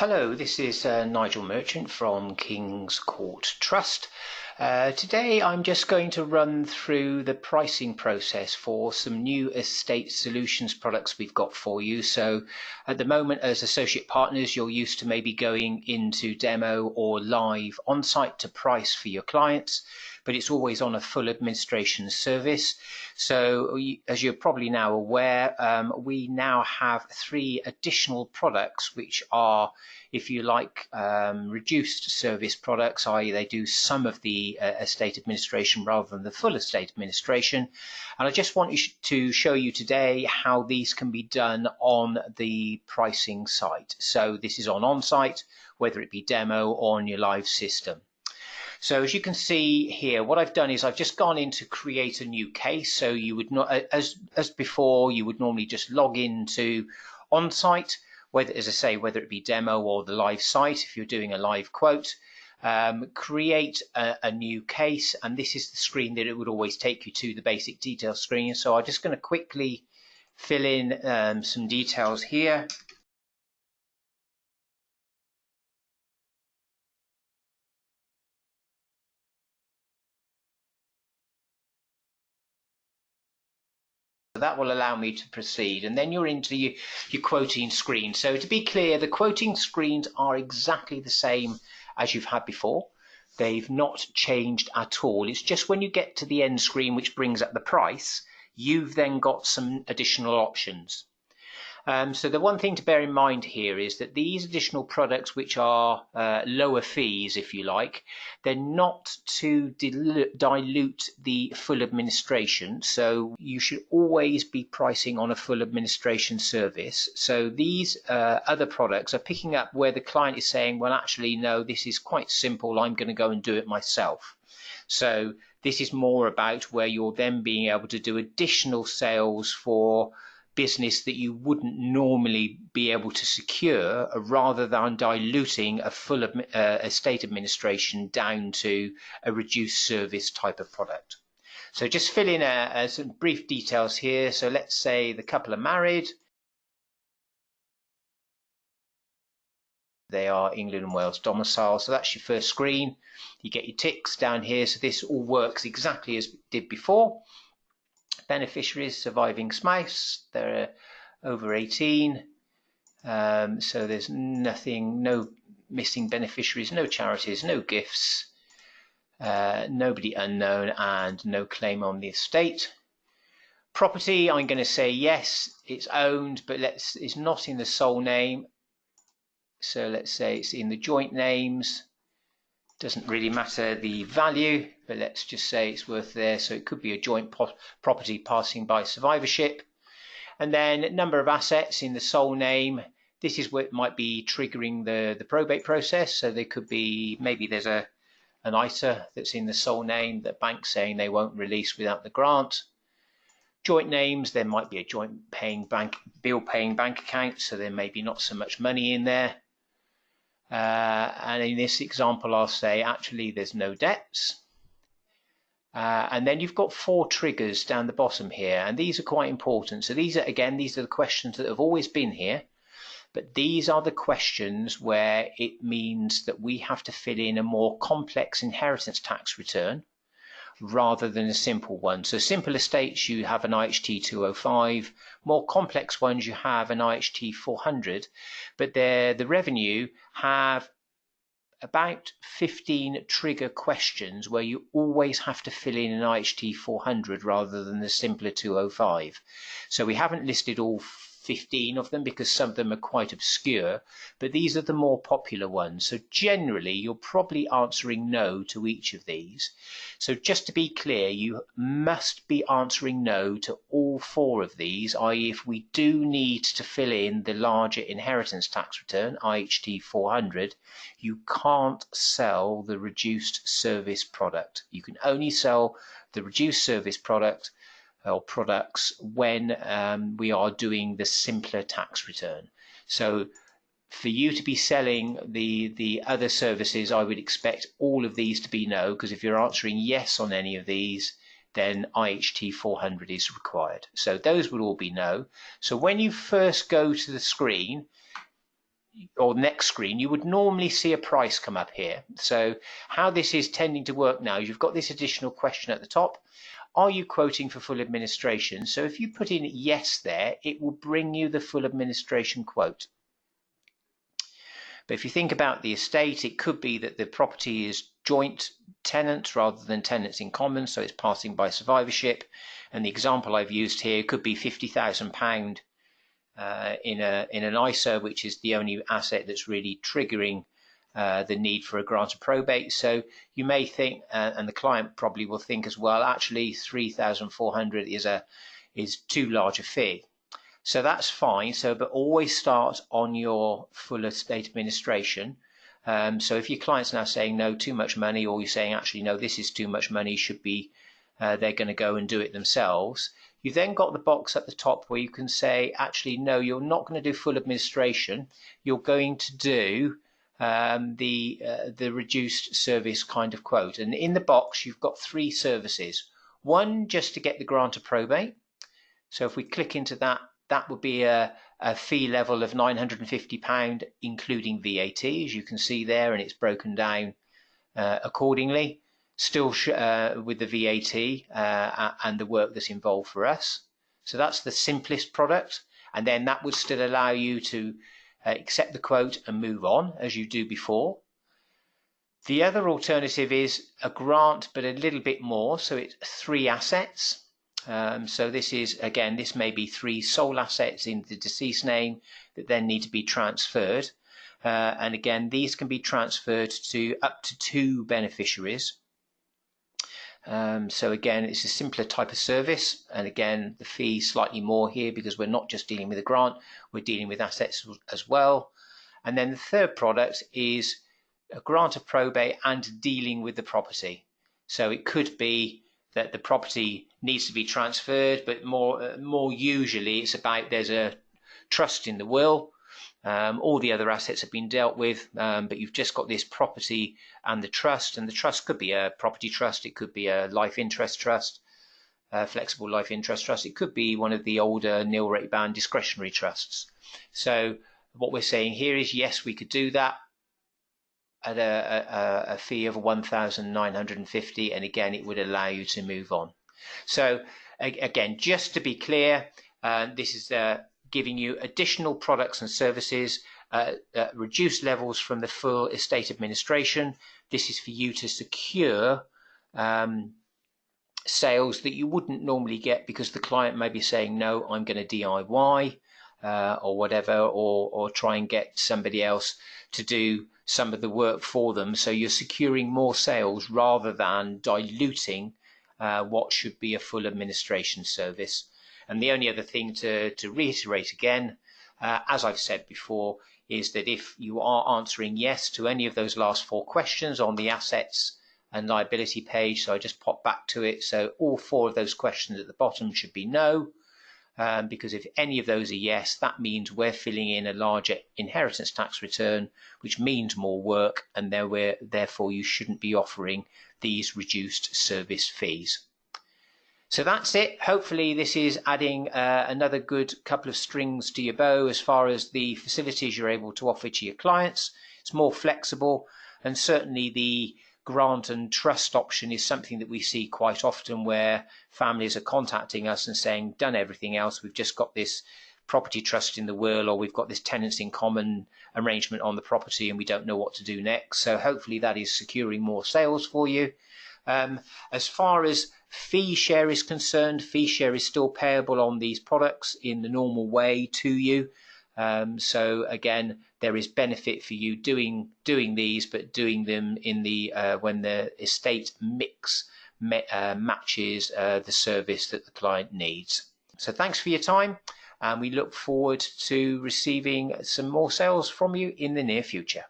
Hello, this is Nigel Merchant from King's Court Trust. Today I'm just going to run through the pricing process for some new estate solutions products we've got for you. So at the moment, as associate partners, you're used to maybe going into demo or live on-site to price for your clients, but it's always on a full administration service. So as you're probably now aware, we now have 3 additional products which are, if you like, reduced service products, i.e. they do some of the estate administration rather than the full estate administration. And I just want to show you today how these can be done on the pricing site. So this is on Onsite, whether it be demo or on your live system. So as you can see here, what I've done is I've just gone in to create a new case. So you would not, as before, you would normally just log into Onsite, whether, as I say, whether it be demo or the live site, if you're doing a live quote, create a new case, and this is the screen that it would always take you to, the basic detail screen. So I'm just going to quickly fill in some details here. That will allow me to proceed, and then you're into your quoting screen. So to be clear, the quoting screens are exactly the same as you've had before. They've not changed at all. It's just when you get to the end screen, which brings up the price, you've then got some additional options. So the one thing to bear in mind here is that these additional products, which are lower fees, if you like, they're not to dilute the full administration. So you should always be pricing on a full administration service. So these other products are picking up where the client is saying, well, actually, no, this is quite simple. I'm going to go and do it myself. So this is more about where you're then being able to do additional sales for business that you wouldn't normally be able to secure, rather than diluting a full estate administration down to a reduced service type of product. So just fill in some brief details here. So let's say the couple are married. They are England and Wales domicile. So that's your first screen. You get your ticks down here. So this all works exactly as it did before. Beneficiaries, surviving spouse, they're over 18, so there's nothing, no missing beneficiaries, no charities, no gifts, nobody unknown, and no claim on the estate. Property, I'm going to say yes, it's owned, but it's not in the sole name, so let's say it's in the joint names. Doesn't really matter the value, but let's just say it's worth there. So it could be a joint property passing by survivorship. And then number of assets in the sole name. This is what might be triggering the probate process. So there could be, maybe there's an ISA that's in the sole name that bank's saying they won't release without the grant. Joint names, there might be a joint bill paying bank account, so there may be not so much money in there. And in this example, I'll say actually there's no debts. And then you've got 4 triggers down the bottom here, and these are quite important. So these are the questions that have always been here, but these are the questions where it means that we have to fill in a more complex inheritance tax return rather than a simple one. So simple estates, you have an IHT 205, more complex ones, you have an IHT 400, but the revenue have about 15 trigger questions where you always have to fill in an IHT 400 rather than the simpler 205. So we haven't listed all 15 of them because some of them are quite obscure, but these are the more popular ones. So generally you're probably answering no to each of these. So just to be clear, you must be answering no to all 4 of these, i.e. if we do need to fill in the larger inheritance tax return, IHT 400, you can't sell the reduced service product. You can only sell the reduced service product or products when we are doing the simpler tax return. So for you to be selling the other services, I would expect all of these to be no, because if you're answering yes on any of these, then IHT 400 is required. So those would all be no. So when you first go to the screen, or next screen, you would normally see a price come up here. So how this is tending to work now is you've got this additional question at the top. Are you quoting for full administration? So if you put in yes there, it will bring you the full administration quote. But if you think about the estate, it could be that the property is joint tenants rather than tenants in common, so it's passing by survivorship. And the example I've used here could be £50,000 in an ISA, which is the only asset that's really triggering the need for a grant of probate. So you may think, and the client probably will think as well, actually 3,400 is too large a fee. So that's fine. So, but always start on your full estate administration. So if your client's now saying no, too much money, or you're saying actually no, this is too much money, should be they're going to go and do it themselves. You then got the box at the top where you can say, actually, no, you're not going to do full administration. You're going to do the reduced service kind of quote. And in the box, you've got 3 services. One, just to get the grant of probate. So if we click into that, that would be a fee level of £950, including VAT, as you can see there, and it's broken down accordingly. Still with the VAT and the work that's involved for us. So that's the simplest product, and then that would still allow you to accept the quote and move on as you do before. The other alternative is a grant, but a little bit more, so it's 3 assets. So this is, again, this may be 3 sole assets in the deceased name that then need to be transferred. And again, these can be transferred to up to 2 beneficiaries. So again, it's a simpler type of service, and again, the fee slightly more here because we're not just dealing with a grant, we're dealing with assets as well. And then the third product is a grant of probate and dealing with the property. So it could be that the property needs to be transferred, but more usually it's about there's a trust in the will. All the other assets have been dealt with, but you've just got this property and the trust could be a property trust, it could be a life interest trust, flexible life interest trust, it could be one of the older nil rate band discretionary trusts. So what we're saying here is, yes, we could do that at a fee of 1,950, and again, it would allow you to move on. So again, just to be clear, this is giving you additional products and services at reduced levels from the full estate administration. This is for you to secure sales that you wouldn't normally get because the client may be saying, no, I'm going to DIY or whatever, or try and get somebody else to do some of the work for them. So you're securing more sales rather than diluting what should be a full administration service. And the only other thing to reiterate again, as I've said before, is that if you are answering yes to any of those last 4 questions on the assets and liability page, so I just pop back to it, so all 4 of those questions at the bottom should be no, because if any of those are yes, that means we're filling in a larger inheritance tax return, which means more work, and therefore you shouldn't be offering these reduced service fees. So that's it. Hopefully this is adding another good couple of strings to your bow as far as the facilities you're able to offer to your clients. It's more flexible, and certainly the grant and trust option is something that we see quite often where families are contacting us and saying, done everything else, we've just got this property trust in the will, or we've got this tenants in common arrangement on the property and we don't know what to do next. So hopefully that is securing more sales for you. As far as fee share is concerned, fee share is still payable on these products in the normal way to you. So again, there is benefit for you doing these, but doing them in the when the estate mix matches the service that the client needs. So thanks for your time, and we look forward to receiving some more sales from you in the near future.